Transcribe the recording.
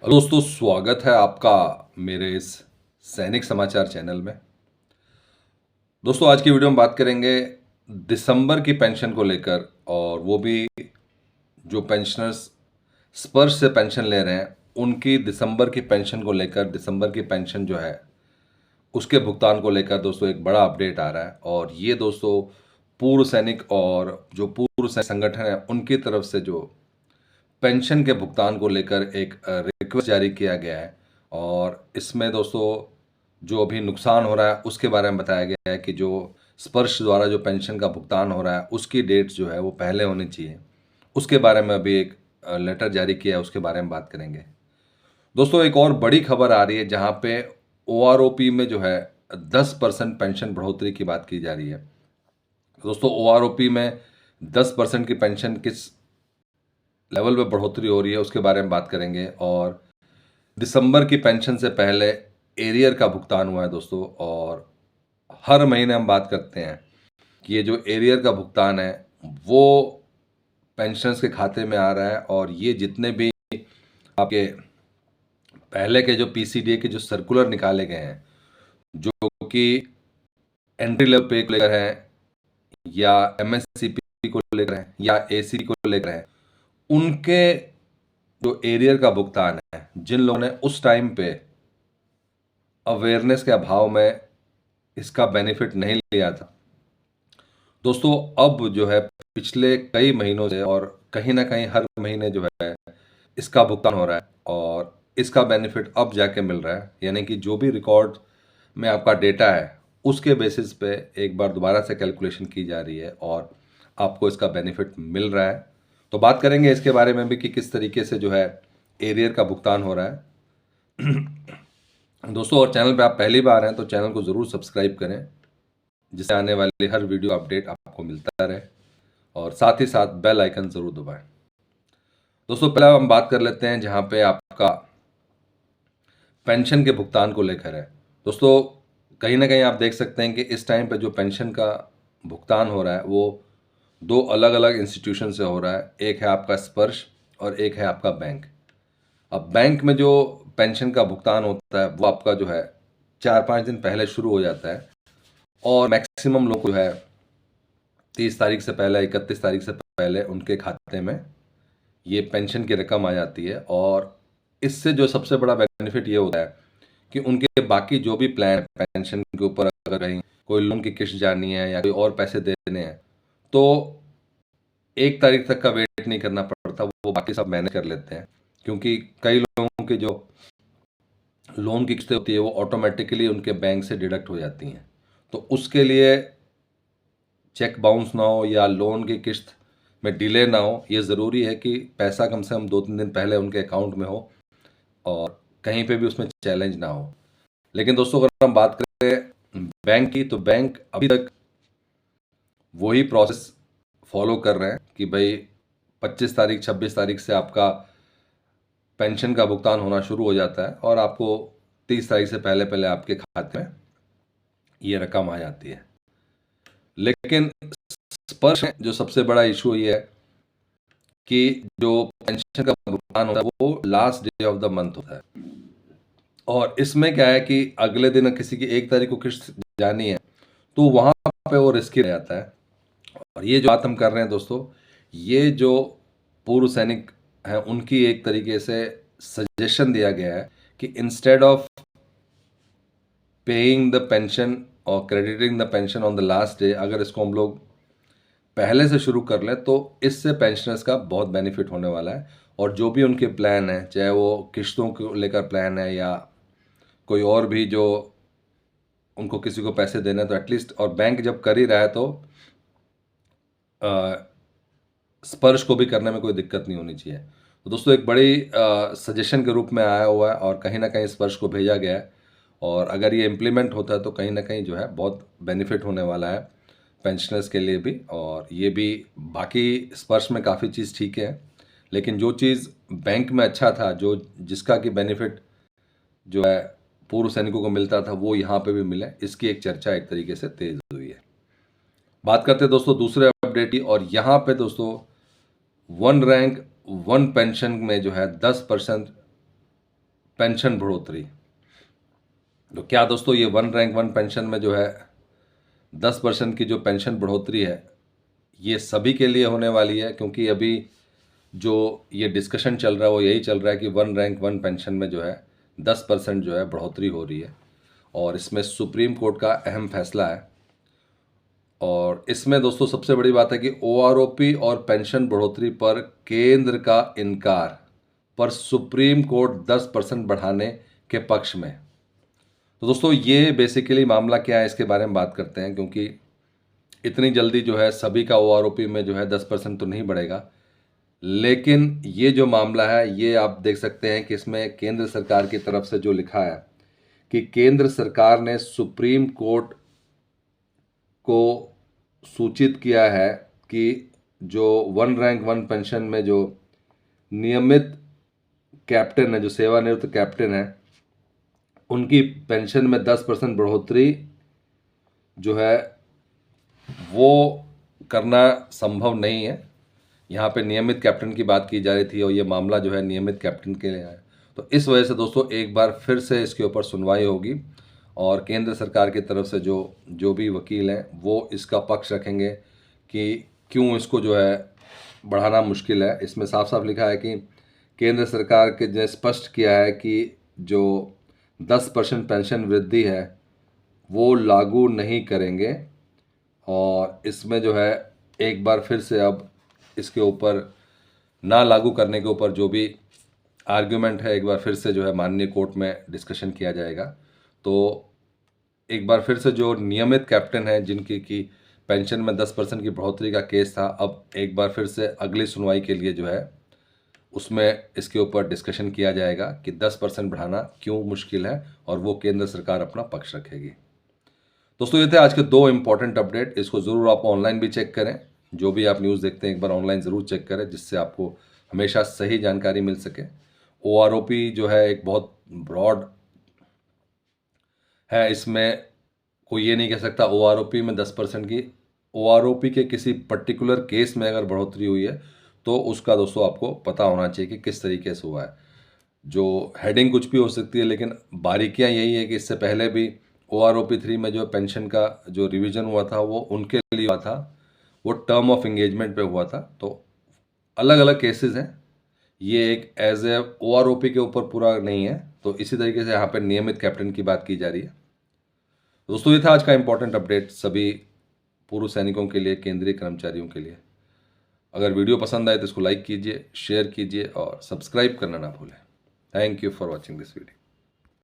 दोस्तों, स्वागत है आपका मेरे इस सैनिक समाचार चैनल में। दोस्तों, आज की वीडियो में बात करेंगे दिसंबर की पेंशन को लेकर, और वो भी जो पेंशनर्स स्पर्श से पेंशन ले रहे हैं उनकी दिसंबर की पेंशन को लेकर। दिसंबर की पेंशन जो है उसके भुगतान को लेकर दोस्तों एक बड़ा अपडेट आ रहा है। और ये दोस्तों पूर्व सैनिक और जो पूर्व सैनिक संगठन है उनकी तरफ से जो पेंशन के भुगतान को लेकर एक रिक्वेस्ट जारी किया गया है। और इसमें दोस्तों जो अभी नुकसान हो रहा है उसके बारे में बताया गया है कि जो स्पर्श द्वारा जो पेंशन का भुगतान हो रहा है उसकी डेट जो है वो पहले होनी चाहिए। उसके बारे में अभी एक लेटर जारी किया है, उसके बारे में बात करेंगे। दोस्तों, एक और बड़ी खबर आ रही है जहां पे OROP में जो है 10% पेंशन बढ़ोतरी की बात की जा रही है। दोस्तों, OROP में 10% की पेंशन किस लेवल पे बढ़ोतरी हो रही है उसके बारे में बात करेंगे। और दिसंबर की पेंशन से पहले एरियर का भुगतान हुआ है दोस्तों। और हर महीने हम बात करते हैं कि ये जो एरियर का भुगतान है वो पेंशनर्स के खाते में आ रहा है। और ये जितने भी आपके पहले के जो PCDA के जो सर्कुलर निकाले गए हैं, जो कि एंट्री लेवल पे को लेकर है या MSCP को लेकर है या AC को लेकर है, उनके जो एरियर का भुगतान है, जिन लोगों ने उस टाइम पे अवेयरनेस के अभाव में इसका बेनिफिट नहीं लिया था, दोस्तों अब जो है पिछले कई महीनों से और कहीं ना कहीं हर महीने जो है इसका भुगतान हो रहा है और इसका बेनिफिट अब जाके मिल रहा है। यानी कि जो भी रिकॉर्ड में आपका डेटा है उसके बेसिस पे एक बार दोबारा से कैलकुलेशन की जा रही है और आपको इसका बेनिफिट मिल रहा है। तो बात करेंगे इसके बारे में भी कि किस तरीके से जो है एरियर का भुगतान हो रहा है। दोस्तों, और चैनल पे आप पहली बार हैं तो चैनल को ज़रूर सब्सक्राइब करें, जिससे आने वाली हर वीडियो अपडेट आपको मिलता रहे, और साथ ही साथ बेल आइकन ज़रूर दबाएं। दोस्तों, पहले हम बात कर लेते हैं जहां पे आपका पेंशन के भुगतान को लेकर है। दोस्तों, कहीं ना कहीं आप देख सकते हैं कि इस टाइम पे जो पेंशन का भुगतान हो रहा है वो दो अलग अलग इंस्टीट्यूशन से हो रहा है। एक है आपका स्पर्श और एक है आपका बैंक। अब बैंक में जो पेंशन का भुगतान होता है वो आपका जो है 4-5 दिन पहले शुरू हो जाता है, और मैक्सिमम लोग जो है 30 तारीख से पहले, 31 तारीख से पहले उनके खाते में ये पेंशन की रकम आ जाती है। और इससे जो सबसे बड़ा बेनिफिट ये होता है कि उनके बाकी जो भी प्लान पेंशन के ऊपर, अगर कहीं कोई लोन की किस्त जानी है या कोई और पैसे देने हैं, तो 1 तारीख तक का वेट नहीं करना पड़ता, वो बाकी सब मैनेज कर लेते हैं। क्योंकि कई लोगों की जो लोन की किस्तें होती है वो ऑटोमेटिकली उनके बैंक से डिडक्ट हो जाती हैं। तो उसके लिए चेक बाउंस ना हो या लोन की किस्त में डिले ना हो, ये ज़रूरी है कि पैसा कम से कम 2-3 दिन पहले उनके अकाउंट में हो और कहीं पे भी उसमें चैलेंज ना हो। लेकिन दोस्तों, अगर हम बात करें बैंक की, तो बैंक अभी तक वही प्रोसेस फॉलो कर रहे हैं कि भाई 25 तारीख 26 तारीख से आपका पेंशन का भुगतान होना शुरू हो जाता है और आपको 30 तारीख से पहले पहले आपके खाते में ये रकम आ जाती है। लेकिन स्पर्श में जो सबसे बड़ा इशू ये है कि जो पेंशन का भुगतान होता है वो last day of the month होता है। और इसमें क्या है कि अगले दिन किसी की 1 तारीख को किस्त जानी है तो वहां पे वो रिस्की रह जाता है। और ये जो बात हम कर रहे हैं दोस्तों, ये जो पूर्व सैनिक हैं उनकी एक तरीके से सजेशन दिया गया है कि instead of paying the pension और crediting the pension on the last day, अगर इसको हम लोग पहले से शुरू कर लें तो इससे पेंशनर्स का बहुत बेनिफिट होने वाला है। और जो भी उनके प्लान है, चाहे वो किस्तों को लेकर प्लान है या कोई और भी, जो उनको किसी को पैसे देने हैं, तो एटलीस्ट, और बैंक जब कर ही रहा है तो स्पर्श को भी करने में कोई दिक्कत नहीं होनी चाहिए। तो दोस्तों, एक बड़ी सजेशन के रूप में आया हुआ है और कहीं ना कहीं स्पर्श को भेजा गया है। और अगर ये इम्प्लीमेंट होता है तो कहीं ना कहीं जो है बहुत बेनिफिट होने वाला है पेंशनर्स के लिए भी। और ये भी बाकी स्पर्श में काफ़ी चीज़ ठीक है, लेकिन जो चीज़ बैंक में अच्छा था, जो जिसका कि बेनिफिट जो है पूर्व सैनिकों को मिलता था, वो यहाँ पे भी मिले, इसकी एक चर्चा एक तरीके से तेज हुई है। बात करते हैं दोस्तों दूसरे अपडेट की। और यहाँ पे दोस्तों 1 रैंक 1 पेंशन में जो है 10% पेंशन बढ़ोतरी। तो क्या दोस्तों ये 1 रैंक 1 पेंशन में जो है 10% की जो पेंशन बढ़ोतरी है ये सभी के लिए होने वाली है? क्योंकि अभी जो ये डिस्कशन चल रहा है वो यही चल रहा है कि 1 रैंक 1 पेंशन में जो है 10% जो है बढ़ोतरी हो रही है और इसमें सुप्रीम कोर्ट का अहम फैसला है। और इसमें दोस्तों सबसे बड़ी बात है कि ओआरओपी और पेंशन बढ़ोतरी पर केंद्र का इनकार, पर सुप्रीम कोर्ट 10% बढ़ाने के पक्ष में। तो दोस्तों ये बेसिकली मामला क्या है इसके बारे में बात करते हैं, क्योंकि इतनी जल्दी जो है सभी का ओआरओपी में जो है 10% तो नहीं बढ़ेगा, लेकिन ये जो मामला है ये आप देख सकते हैं कि इसमें केंद्र सरकार की तरफ से जो लिखा है कि केंद्र सरकार ने सुप्रीम कोर्ट को सूचित किया है कि जो 1 रैंक 1 पेंशन में जो नियमित कैप्टन है, जो सेवानिवृत्त कैप्टन है, उनकी पेंशन में 10% बढ़ोतरी जो है वो करना संभव नहीं है। यहाँ पे नियमित कैप्टन की बात की जा रही थी और ये मामला जो है नियमित कैप्टन के लिए है। तो इस वजह से दोस्तों एक बार फिर से इसके ऊपर सुनवाई होगी और केंद्र सरकार की तरफ से जो भी वकील हैं वो इसका पक्ष रखेंगे कि क्यों इसको जो है बढ़ाना मुश्किल है। इसमें साफ साफ लिखा है कि केंद्र सरकार के ने स्पष्ट किया है कि जो 10% पेंशन वृद्धि है वो लागू नहीं करेंगे और इसमें जो है एक बार फिर से अब इसके ऊपर ना लागू करने के ऊपर जो भी आर्ग्यूमेंट है एक बार फिर से जो है माननीय कोर्ट में डिस्कशन किया जाएगा। तो एक बार फिर से जो नियमित कैप्टन है जिनकी की पेंशन में 10% की बढ़ोतरी का केस था, अब एक बार फिर से अगली सुनवाई के लिए जो है उसमें इसके ऊपर डिस्कशन किया जाएगा कि 10% बढ़ाना क्यों मुश्किल है और वो केंद्र सरकार अपना पक्ष रखेगी। दोस्तों ये थे आज के 2 इम्पॉर्टेंट अपडेट। इसको ज़रूर आप ऑनलाइन भी चेक करें, जो भी आप न्यूज़ देखते हैं एक बार ऑनलाइन ज़रूर चेक करें, जिससे आपको हमेशा सही जानकारी मिल सके। ओआरओपी जो है एक बहुत ब्रॉड है, इसमें कोई ये नहीं कह सकता ओआरओपी में 10% की। ओआरओपी के किसी पर्टिकुलर केस में अगर बढ़ोतरी हुई है तो उसका दोस्तों आपको पता होना चाहिए कि किस तरीके से हुआ है। जो हेडिंग कुछ भी हो सकती है, लेकिन बारीकियां यही है कि इससे पहले भी ओआरओपी 3 में जो पेंशन का जो रिवीजन हुआ था वो उनके लिए हुआ था, वो टर्म ऑफ एंगेजमेंट पे हुआ था। तो अलग अलग केसेस हैं, ये एक एज ए ओआरओपी के ऊपर पूरा नहीं है। तो इसी तरीके से यहाँ पे नियमित कैप्टन की बात की जा रही है। दोस्तों ये था आज का इंपॉर्टेंट अपडेट सभी पूर्व सैनिकों के लिए, केंद्रीय कर्मचारियों के लिए। अगर वीडियो पसंद आए तो इसको लाइक कीजिए, शेयर कीजिए और सब्सक्राइब करना ना भूलें। Thank you for watching this video.